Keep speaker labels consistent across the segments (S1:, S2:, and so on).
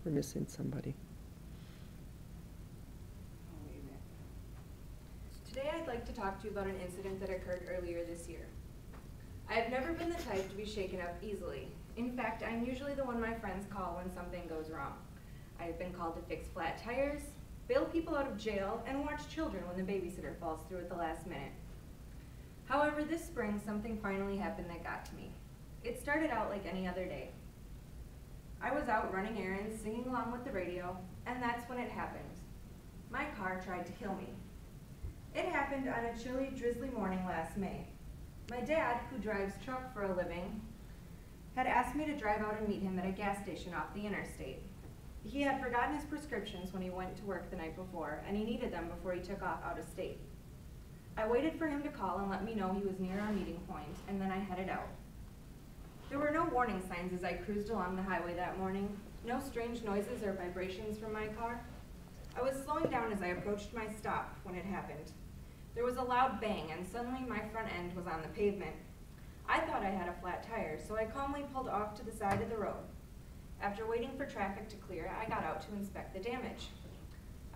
S1: We're missing somebody.
S2: Oh, wait a minute. Today I'd like to talk to you about an incident that occurred earlier this year. I have never been the type to be shaken up easily. In fact, I'm usually the one my friends call when something goes wrong. I have been called to fix flat tires, bail people out of jail, and watch children when the babysitter falls through at the last minute. However, this spring, something finally happened that got to me. It started out like any other day. I was out running errands, singing along with the radio, and that's when it happened. My car tried to kill me. It happened on a chilly, drizzly morning last May. My dad, who drives truck for a living, had asked me to drive out and meet him at a gas station off the interstate. He had forgotten his prescriptions when he went to work the night before, and he needed them before he took off out of state. I waited for him to call and let me know he was near our meeting point, and then I headed out. There were no warning signs as I cruised along the highway that morning, no strange noises or vibrations from my car. I was slowing down as I approached my stop when it happened. There was a loud bang, and suddenly my front end was on the pavement. I thought I had a flat tire, so I calmly pulled off to the side of the road. After waiting for traffic to clear, I got out to inspect the damage.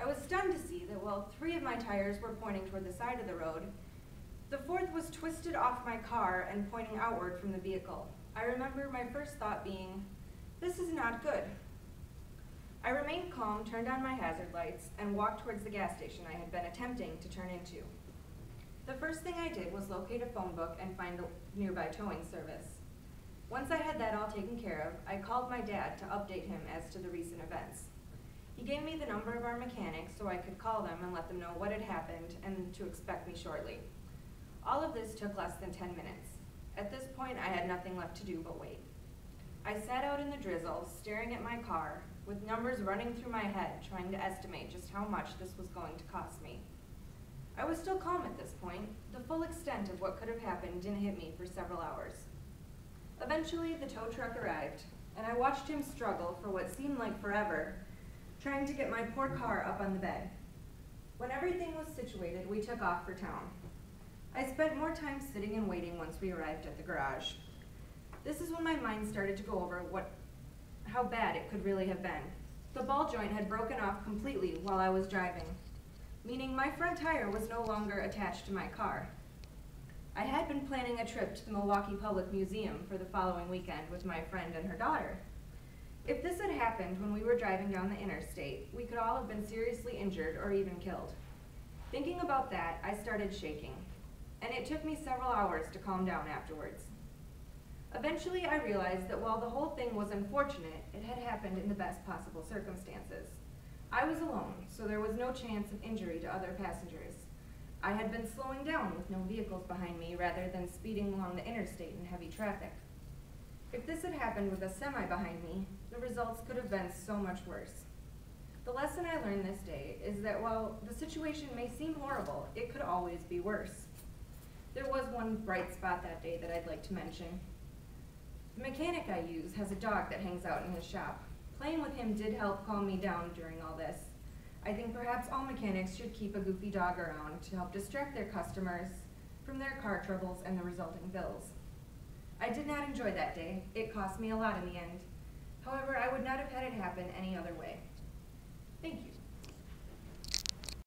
S2: I was stunned to see that while 3 of my tires were pointing toward the side of the road, the 4th was twisted off my car and pointing outward from the vehicle. I remember my first thought being, this is not good. I remained calm, turned on my hazard lights, and walked towards the gas station I had been attempting to turn into. The first thing I did was locate a phone book and find a nearby towing service. Once I had that all taken care of, I called my dad to update him as to the recent events. He gave me the number of our mechanics so I could call them and let them know what had happened and to expect me shortly. All of this took less than 10 minutes. At this point, I had nothing left to do but wait. I sat out in the drizzle, staring at my car, with numbers running through my head, trying to estimate just how much this was going to cost me. I was still calm at this point. The full extent of what could have happened didn't hit me for several hours. Eventually, the tow truck arrived, and I watched him struggle for what seemed like forever, trying to get my poor car up on the bed. When everything was situated, we took off for town. I spent more time sitting and waiting once we arrived at the garage. This is when my mind started to go over how bad it could really have been. The ball joint had broken off completely while I was driving, meaning my front tire was no longer attached to my car. I had been planning a trip to the Milwaukee Public Museum for the following weekend with my friend and her daughter. If this had happened when we were driving down the interstate, we could all have been seriously injured or even killed. Thinking about that, I started shaking, and it took me several hours to calm down afterwards. Eventually, I realized that while the whole thing was unfortunate, it had happened in the best possible circumstances. I was alone, so there was no chance of injury to other passengers. I had been slowing down with no vehicles behind me rather than speeding along the interstate in heavy traffic. If this had happened with a semi behind me, the results could have been so much worse. The lesson I learned this day is that while the situation may seem horrible, it could always be worse. There was one bright spot that day that I'd like to mention. The mechanic I use has a dog that hangs out in his shop. Playing with him did help calm me down during all this. I think perhaps all mechanics should keep a goofy dog around to help distract their customers from their car troubles and the resulting bills. I did not enjoy that day. It cost me a lot in the end. However, I would not have had it happen any other way. Thank you.